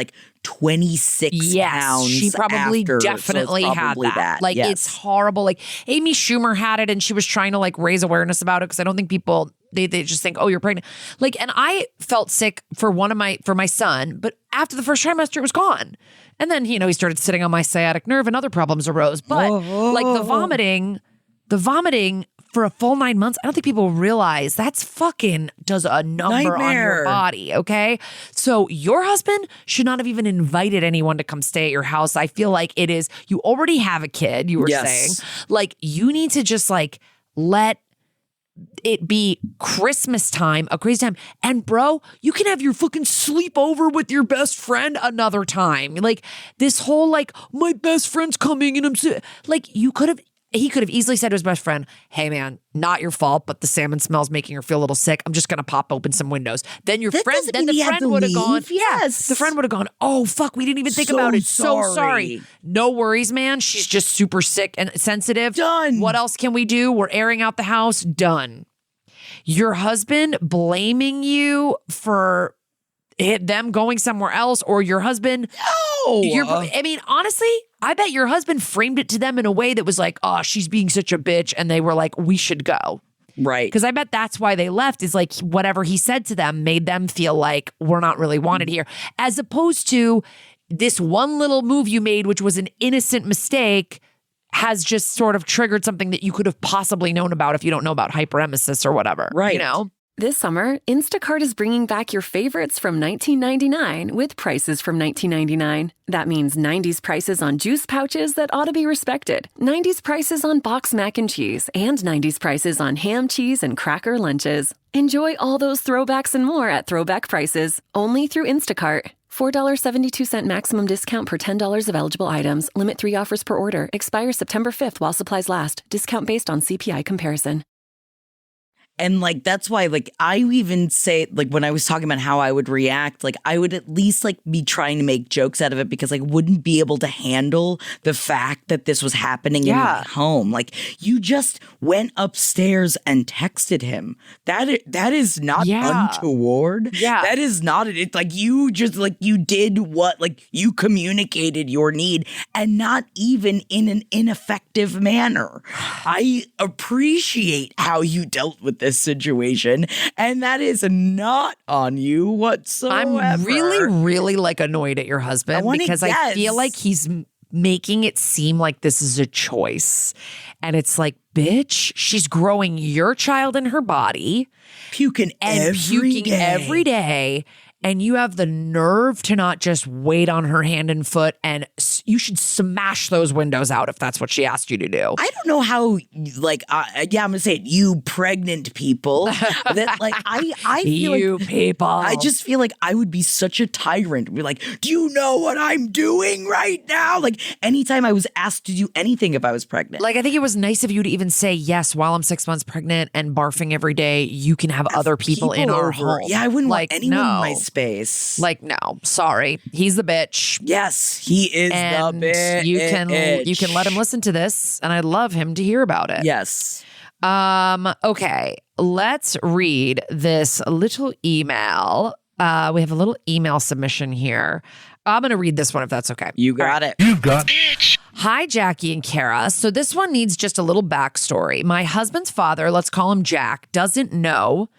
26 pounds. She probably after, definitely had that. It's horrible. Amy Schumer had it and she was trying to raise awareness about it because I don't think people they just think, oh, you're pregnant. And I felt sick for my son, but after the first trimester it was gone. And then, he started sitting on my sciatic nerve and other problems arose. But the vomiting for a full 9 months, I don't think people realize that's fucking does a number on your body. Okay. So your husband should not have even invited anyone to come stay at your house. I feel like it is, you already have a kid, you were saying. You need to just let it be Christmas time, a crazy time. And bro, you can have your fucking sleepover with your best friend another time. This whole my best friend's coming and I'm you could have, he could have easily said to his best friend, hey man, not your fault, but the salmon smell's making her feel a little sick. I'm just going to pop open some windows. Then the friend would have gone, yes. the friend would have gone, oh fuck, we didn't even think about it. So sorry. No worries, man. She's just super sick and sensitive. Done. What else can we do? We're airing out the house. Done. Your husband blaming you for them going somewhere else, or your husband. No. I mean, honestly, I bet your husband framed it to them in a way that was like, oh, she's being such a bitch. And they were like, we should go. Right. Because I bet that's why they left, is like whatever he said to them made them feel like we're not really wanted here. As opposed to this one little move you made, which was an innocent mistake, has just sort of triggered something that you could have possibly known about if you don't know about hyperemesis or whatever. Right. You know? This summer, Instacart is bringing back your favorites from 1999 with prices from 1999. That means 90s prices on juice pouches that ought to be respected, 90s prices on boxed mac and cheese, and 90s prices on ham, cheese, and cracker lunches. Enjoy all those throwbacks and more at throwback prices, only through Instacart. $4.72 maximum discount per $10 of eligible items. Limit 3 offers per order. Expires September 5th while supplies last. Discount based on CPI comparison. And like, that's why, like, I even say, like, when I was talking about how I would react, like, I would at least like be trying to make jokes out of it because I wouldn't be able to handle the fact that this was happening in my home. Like, you just went upstairs and texted him. That is not untoward. Yeah. That is not it. It's like you just like you did what, like, you communicated your need, and not even in an ineffective manner. I appreciate how you dealt with this situation, and that is not on you whatsoever. I'm really like annoyed at your husband because I feel like he's making it seem like this is a choice. And it's like, bitch, she's growing your child in her body, puking every day. And you have the nerve to not just wait on her hand and foot, and you should smash those windows out if that's what she asked you to do. I don't know how, like, I'm going to say it, you pregnant people, that, like, I feel you like, people. I just feel like I would be such a tyrant. Be like, do you know what I'm doing right now? Like, anytime I was asked to do anything if I was pregnant. Like, I think it was nice of you to even say, yes, while I'm 6 months pregnant and barfing every day, you can have other people in our home. Yeah, I wouldn't want anyone in my space. Like, no, sorry. He's the bitch. Yes, he is and the bitch. You can let him listen to this, and I'd love him to hear about it. Yes. Okay, let's read this little email. We have a little email submission here. I'm going to read this one if that's okay. You got it. You got it. Hi, Jackie and Cara. So this one needs just a little backstory. My husband's father, let's call him Jack, doesn't know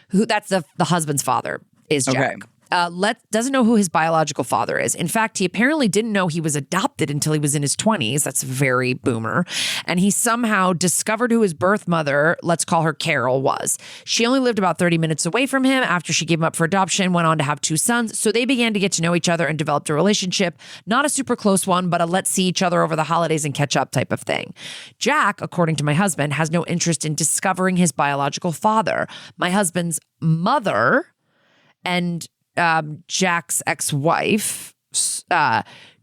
who that's the husband's father is Jack. Okay. Doesn't know who his biological father is. In fact, he apparently didn't know he was adopted until he was in his 20s. That's very boomer. And he somehow discovered who his birth mother, let's call her Carol, was. She only lived about 30 minutes away from him after she gave him up for adoption, went on to have 2 sons. So they began to get to know each other and developed a relationship. Not a super close one, but a let's see each other over the holidays and catch up type of thing. Jack, according to my husband, has no interest in discovering his biological father. My husband's mother and Jack's ex-wife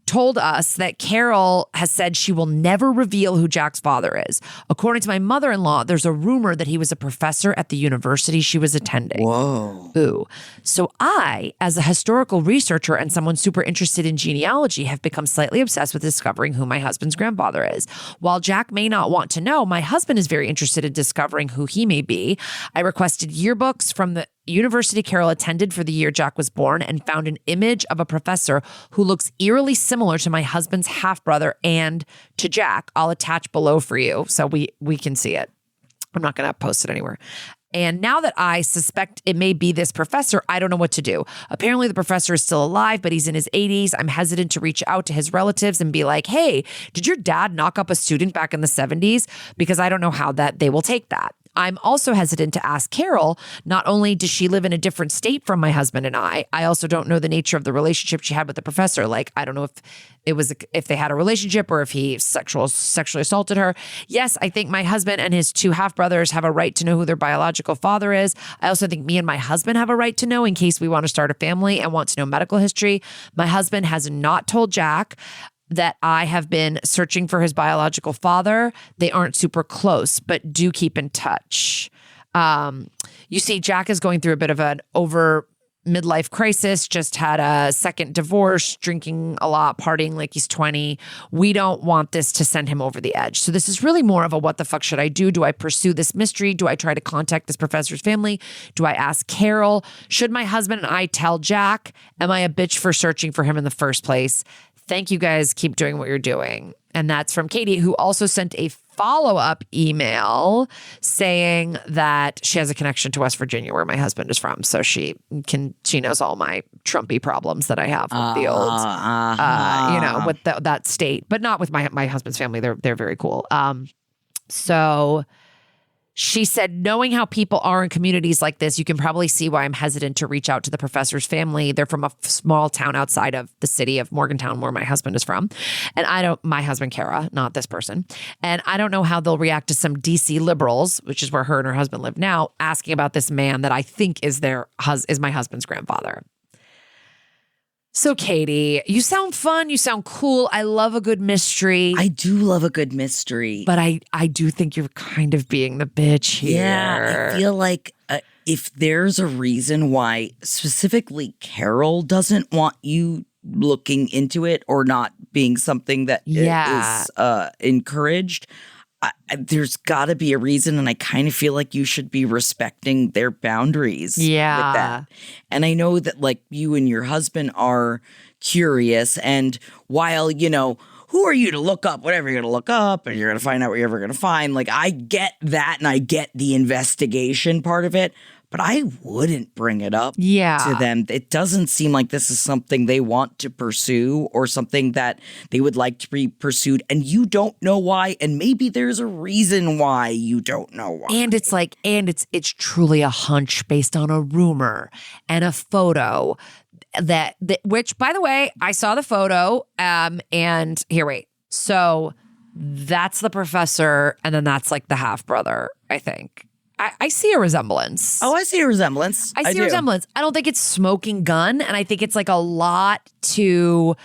told us that Carol has said she will never reveal who Jack's father is. According to my mother-in-law, there's a rumor that he was a professor at the university she was attending. Whoa. Ooh. So I, as a historical researcher and someone super interested in genealogy, have become slightly obsessed with discovering who my husband's grandfather is. While Jack may not want to know, my husband is very interested in discovering who he may be. I requested yearbooks from the university Carol attended for the year Jack was born and found an image of a professor who looks eerily similar to my husband's half-brother and to Jack. I'll attach below for you so we can see it. I'm not going to post it anywhere. And now that I suspect it may be this professor, I don't know what to do. Apparently the professor is still alive, but he's in his 80s. I'm hesitant to reach out to his relatives and be like, hey, did your dad knock up a student back in the 70s? Because I don't know how that they will take that. I'm also hesitant to ask Carol. Not only does she live in a different state from my husband and I also don't know the nature of the relationship she had with the professor. Like, I don't know if they had a relationship or if he sexually assaulted her. Yes, I think my husband and his 2 half-brothers have a right to know who their biological father is. I also think me and my husband have a right to know in case we want to start a family and want to know medical history. My husband has not told Jack. that I have been searching for his biological father. They aren't super close, but do keep in touch. You see, Jack is going through a bit of an over midlife crisis, just had a second divorce, drinking a lot, partying like he's 20. We don't want this to send him over the edge. So this is really more of a what the fuck should I do? Do I pursue this mystery? Do I try to contact this professor's family? Do I ask Carol? Should my husband and I tell Jack? Am I a bitch for searching for him in the first place? Thank you guys. Keep doing what you're doing. And that's from Katie, who also sent a follow-up email saying that she has a connection to West Virginia where my husband is from. So she knows all my Trumpy problems that I have with the old, with that state, but not with my husband's family. They're very cool. So she said, knowing how people are in communities like this, you can probably see why I'm hesitant to reach out to the professor's family. They're from a small town outside of the city of Morgantown, where my husband is from. And my husband, Cara, not this person. And I don't know how they'll react to some DC liberals, which is where her and her husband live now, asking about this man that I think is my husband's grandfather. So, Katie, you sound fun. You sound cool. I love a good mystery. I do love a good mystery. But I do think you're kind of being the bitch here. Yeah, I feel like if there's a reason why specifically Carol doesn't want you looking into it or not being something that is encouraged, there's got to be a reason, and I kind of feel like you should be respecting their boundaries with that. And I know that like you and your husband are curious, and while, who are you to look up whatever you're going to look up and you're going to find out what you're ever going to find, like I get that and I get the investigation part of it, but I wouldn't bring it up to them. It doesn't seem like this is something they want to pursue or something that they would like to be pursued. And you don't know why. And maybe there's a reason why you don't know why. And it's like, it's truly a hunch based on a rumor and a photo that which, by the way, I saw the photo. And here, wait. So that's the professor. And then that's like the half brother, I think. I see a resemblance. Oh, I see a resemblance. I see a resemblance. I don't think it's smoking gun. And I think it's like a lot to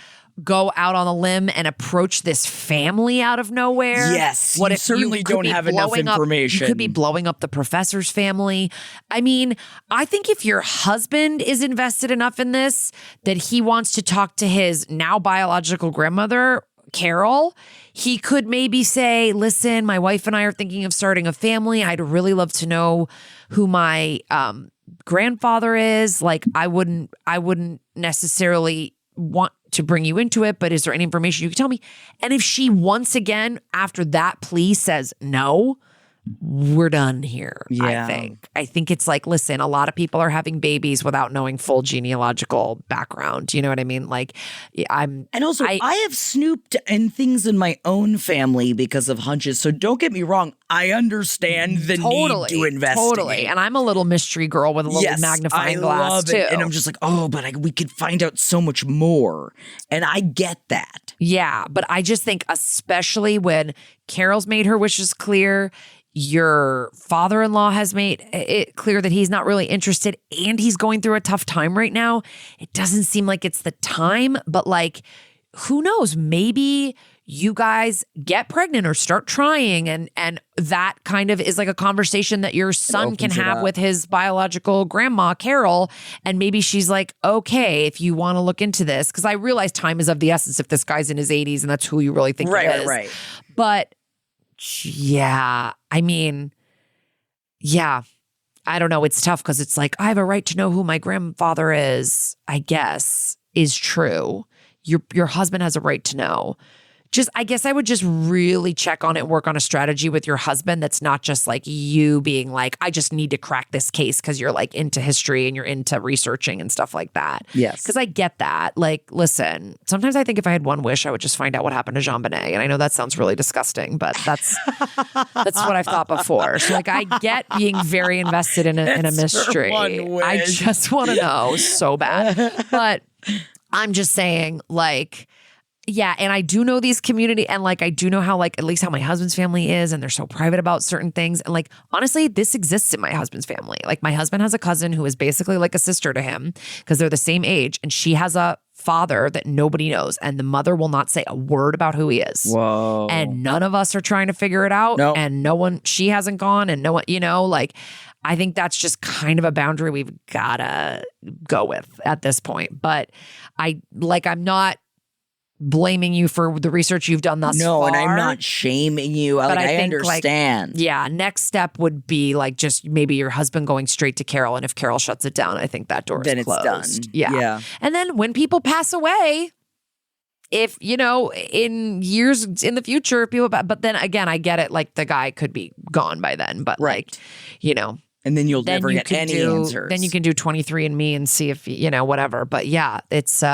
go out on a limb and approach this family out of nowhere. Yes. What if certainly you don't have enough information? You could be blowing up the professor's family. I mean, I think if your husband is invested enough in this that he wants to talk to his now biological grandmother, Carol, he could maybe say, listen, my wife and I are thinking of starting a family. I'd really love to know who my grandfather is. Like, I wouldn't necessarily want to bring you into it, but is there any information you can tell me? And if she once again, after that plea, says no, we're done here. Yeah. I think it's like, listen, a lot of people are having babies without knowing full genealogical background. You know what I mean? Like, I have snooped and things in my own family because of hunches. So don't get me wrong. I understand the need to investigate. Totally. And I'm a little mystery girl with a little magnifying glass love too. It. And I'm just like, we could find out so much more. And I get that. Yeah. But I just think, especially when Carol's made her wishes clear, your father-in-law has made it clear that he's not really interested and he's going through a tough time right now. It doesn't seem like it's the time, but like, who knows? Maybe you guys get pregnant or start trying and that kind of is like a conversation that your son can have with his biological grandma, Carol. And maybe she's like, okay, if you want to look into this, because I realize time is of the essence if this guy's in his 80s and that's who you really think he is. Right. But yeah, I mean, yeah, I don't know. It's tough because it's like, I have a right to know who my grandfather is, I guess, is true. Your husband has a right to know. I guess I would just really check on it, work on a strategy with your husband that's not just like you being like, I just need to crack this case because you're like into history and you're into researching and stuff like that. Yes. Because I get that. Like, listen, sometimes I think if I had one wish, I would just find out what happened to JonBenet. And I know that sounds really disgusting, but that's what I've thought before. So like, I get being very invested in a mystery. I just want to know so bad. But I'm just saying, like, Yeah, and I do know these community, and like I do know how like at least how my husband's family is, and they're so private about certain things. And like honestly, this exists in my husband's family. Like my husband has a cousin who is basically like a sister to him because they're the same age, and she has a father that nobody knows, and the mother will not say a word about who he is. Whoa. And none of us are trying to figure it out. Nope. And no one, she hasn't gone, and no one, like I think that's just kind of a boundary we've gotta go with at this point. But I'm not blaming you for the research you've done thus far. No, and I'm not shaming you. But I think, understand. Next step would be like just maybe your husband going straight to Carol, and if Carol shuts it down, I think that door is closed. Then it's done. Yeah. And then when people pass away, if in years in the future, but then again, I get it. Like the guy could be gone by then, but right. And then you'll never get any answers. Then you can do 23andMe and see if whatever. But yeah, it's.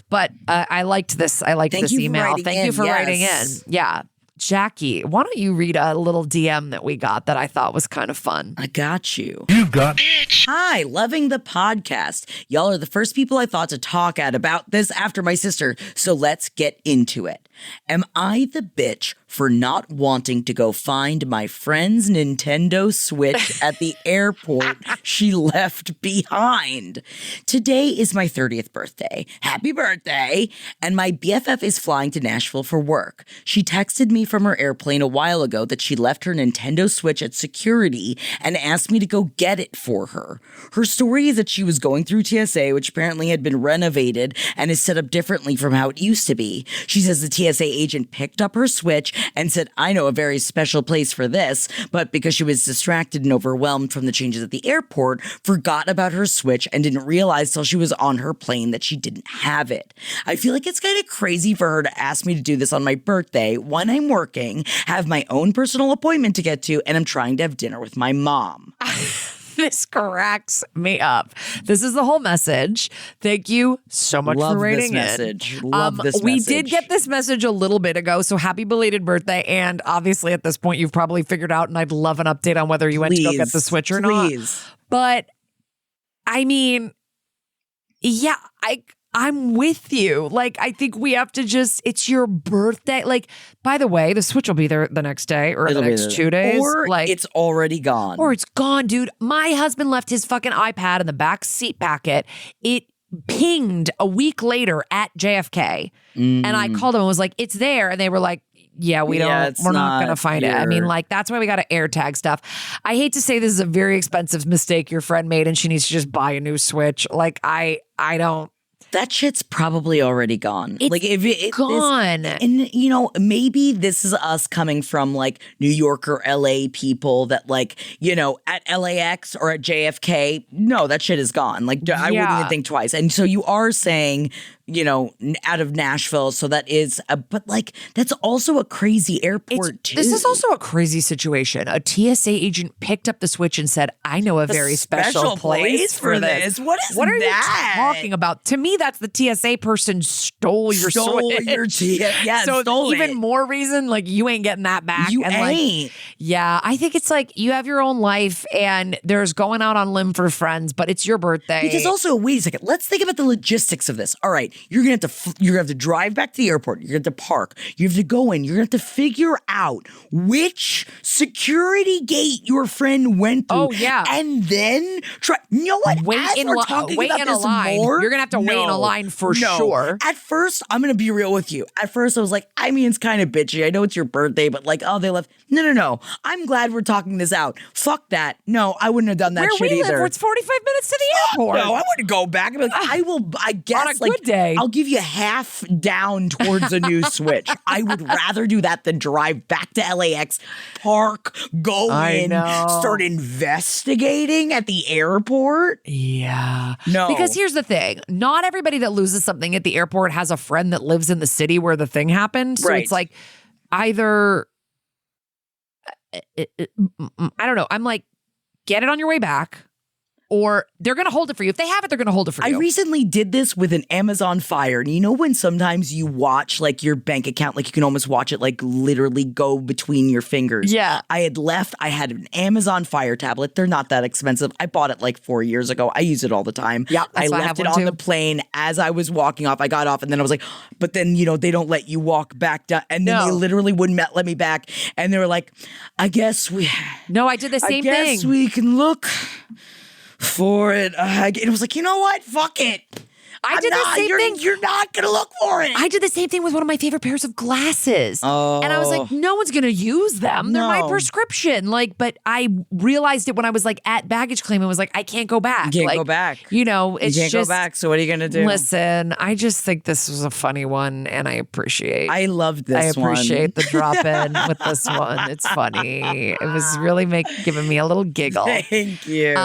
But I liked this. I liked this email. Thank you for writing in. Yeah. Jackie, why don't you read a little DM that we got that I thought was kind of fun? I got you. You got Hi, loving the podcast. Y'all are the first people I thought to talk about this after my sister, so let's get into it. Am I the bitch for not wanting to go find my friend's Nintendo Switch at the airport she left behind? Today is my 30th birthday. Happy birthday! And my BFF is flying to Nashville for work. She texted me from her airplane a while ago that she left her Nintendo Switch at security and asked me to go get it for her. Her story is that she was going through TSA, which apparently had been renovated and is set up differently from how it used to be. She says the TSA agent picked up her Switch and said, I know a very special place for this, but because she was distracted and overwhelmed from the changes at the airport, forgot about her Switch and didn't realize till she was on her plane that she didn't have it. I feel like it's kind of crazy for her to ask me to do this on my birthday when I'm working, have my own personal appointment to get to, and I'm trying to have dinner with my mom. This cracks me up. This is the whole message. Thank you so much for writing it. Love this message. We did get this message a little bit ago, so happy belated birthday. And obviously at this point, you've probably figured out, and I'd love an update on whether you went to go get the Switch or not. But I mean, yeah, I'm with you. Like, I think we have to it's your birthday. Like, by the way, the Switch will be there the next day or the next 2 days. Or it's already gone. Or it's gone, dude. My husband left his fucking iPad in the back seat packet. It pinged a week later at JFK. And I called them and was like, it's there. And they were like, yeah, we're not going to find it. I mean, like, that's why we got to AirTag stuff. I hate to say this is a very expensive mistake your friend made and she needs to just buy a new Switch. Like, I don't. That shit's probably already gone. It's if gone. And, maybe this is us coming from like New York or LA people that like, at LAX or at JFK, no, that shit is gone. Like, I wouldn't even think twice. And so you are saying, out of Nashville. So that is, but like, that's also a crazy airport too. This is also a crazy situation. A TSA agent picked up the Switch and said, I know a very special place for this. What are you talking about? To me, that's the TSA person stole your Switch. So stole even more reason, like, you ain't getting that back. You and ain't. I think it's like you have your own life and there's going out on limb for friends, but it's your birthday. Because also, wait a second, let's think about the logistics of this. All right. You're gonna have to drive back to the airport. You're gonna have to park. You have to go in. You're gonna have to figure out which security gate your friend went through. Oh yeah, and then try. You know what? Wait in a line. You're gonna have to wait in a line for sure. At first, I'm gonna be real with you. At first, I was like, I mean, it's kind of bitchy. I know it's your birthday, but like, oh, they left. No. I'm glad we're talking this out. Fuck that. No, I wouldn't have done that shit either. Where it's 45 minutes to the airport. No, I wouldn't go back. I guess on a good day. I'll give you half down towards a new Switch. I would rather do that than drive back to LAX, park, go start investigating at the airport. Yeah. No. Because here's the thing. Not everybody that loses something at the airport has a friend that lives in the city where the thing happened. So it's like either, I don't know. I'm like, get it on your way back. or they're going to hold it for you. If they have it, they're going to hold it for you. I recently did this with an Amazon Fire. And you know when sometimes you watch like your bank account, like you can almost watch it like literally go between your fingers. Yeah. I had an Amazon Fire tablet. They're not that expensive. I bought it like 4 years ago. I use it all the time. Yeah, I that's why I left have it one on too. the plane as I was walking off. I got off and then I was like, but then, they don't let you walk back down. And then they literally wouldn't let me back. And they were like, I guess we did the same thing. I guess we can look for it. It was like, you know what? Fuck it. I did the same thing. You're not going to look for it. I did the same thing with one of my favorite pairs of glasses. Oh. And I was like, no one's going to use them. They're my No. prescription. But I realized it when I was at baggage claim and was like, I can't go back. You can't go back. It's You can't just, go back. So what are you going to do? Listen, I just think this was a funny one and I appreciate. I loved this one. I appreciate the drop in with this one. It's funny. It was really giving me a little giggle. Thank you.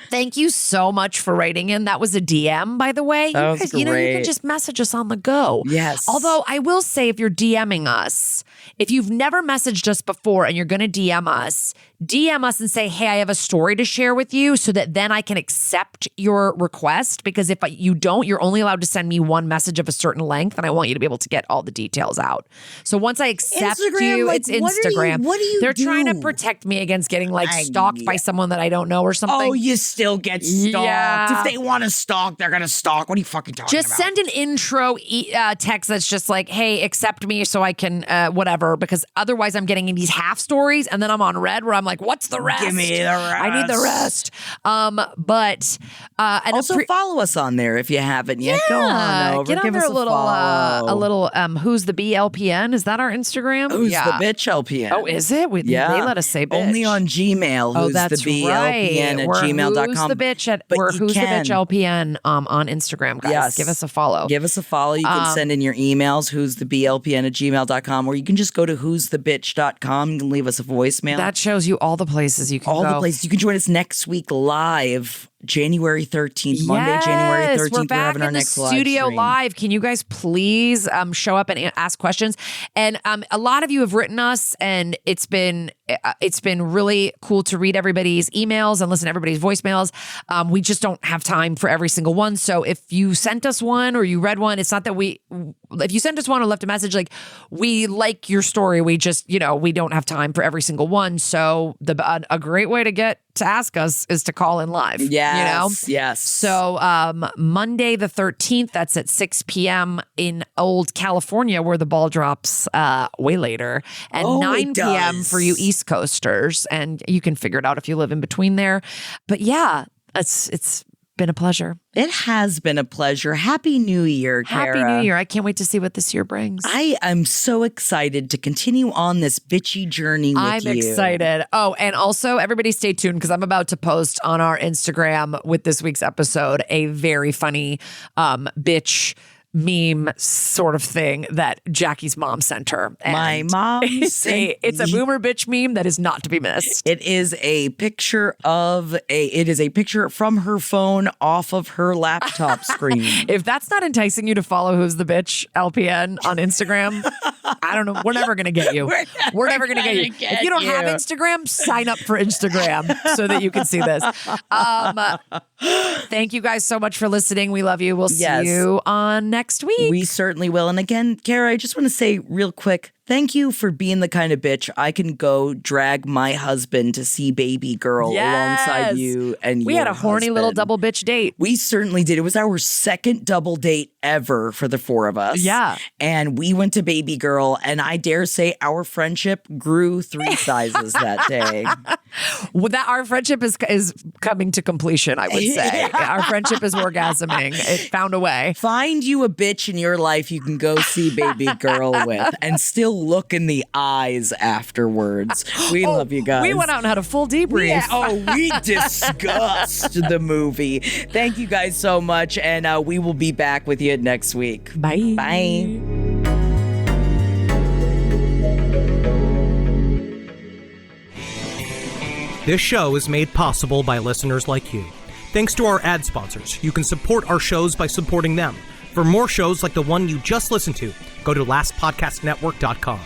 Thank you so much for writing in. That was a DM, by the way. That was you can great. just message us on the go. Yes. Although I will say, if you're DMing us, if you've never messaged us before and you're going to DM us and say, hey, I have a story to share with you, so that then I can accept your request. Because if you don't, you're only allowed to send me one message of a certain length, and I want you to be able to get all the details out. So once I accept Instagram, you, like, it's Instagram. What do you They're do? trying to protect me against getting stalked by someone that I don't know or something. Oh, you still get stalked. Yeah. If they want to stalk, they're going to stalk. What are you fucking talking Just about? send an intro text that's just like, hey, accept me so I can whatever, because otherwise I'm getting in these half stories and then I'm on red where I'm like, what's the rest? Give me the rest. I need the rest. But and also follow us on there if you haven't yet. Go on over. Get on Give there us a little who's the BLPN? Is that our Instagram? Who's the bitch LPN? Oh, is it? They let us say bitch. Only on Gmail. Oh, Who's that's the BLPN right. at We're gmail.com. Who's the bitch at But we're you Who's the can. bitch LPN on Instagram, guys. Yes. Give us a follow. Give us a follow. You can send in your emails, who's the BLPN at gmail.com, or you can just go to who'sthebitch.com and leave us a voicemail. That shows you all the places you can go. All the places. You can join us next week live, January 13th, Monday, January 13th. We're back having our in the next studio live stream. live. Can you guys please show up and ask questions? And a lot of you have written us, and it's been really cool to read everybody's emails and listen to everybody's voicemails. We just don't have time for every single one. So if you sent us one or you read one, it's not that if you sent us one or left a message, we like your story. We just, we don't have time for every single one. So a great way to ask us is to call in live. Yes, yes. So Monday the 13th, that's at 6 p.m. in Old California, where the ball drops way later, and 9 p.m. for you East Coasters. And you can figure it out if you live in between there. But yeah, it's been a pleasure. It has been a pleasure. Happy New Year, Cara. Happy New Year. I can't wait to see what this year brings. I am so excited to continue on this bitchy journey with you. I'm excited. Oh, and also everybody stay tuned because I'm about to post on our Instagram with this week's episode a very funny bitch meme sort of thing that Jackie's mom sent her. And my mom it's a boomer bitch meme that is not to be missed. It is a picture from her phone off of her laptop screen. If that's not enticing you to follow Who's the Bitch LPN on Instagram, I don't know. We're never going to get you. We're never going to get you. If you don't have Instagram, sign up for Instagram so that you can see this. Thank you guys so much for listening. We love you. We'll see you on next week. We certainly will. And again, Cara, I just want to say real quick, thank you for being the kind of bitch I can go drag my husband to see Baby Girl alongside you. And we had a horny little double bitch date. We certainly did. It was our second double date ever for the four of us. Yeah. And we went to Baby Girl, and I dare say our friendship grew 3 sizes that day. Well, our friendship is coming to completion, I would say. Our friendship is orgasming. It found a way. Find you a bitch in your life you can go see Baby Girl with and still look in the eyes afterwards. We love you guys. We went out and had a full debrief. Yeah, we discussed the movie. Thank you guys so much, and we will be back with you next week. Bye. Bye. This show is made possible by listeners like you. Thanks to our ad sponsors, you can support our shows by supporting them. For more shows like the one you just listened to, go to lastpodcastnetwork.com.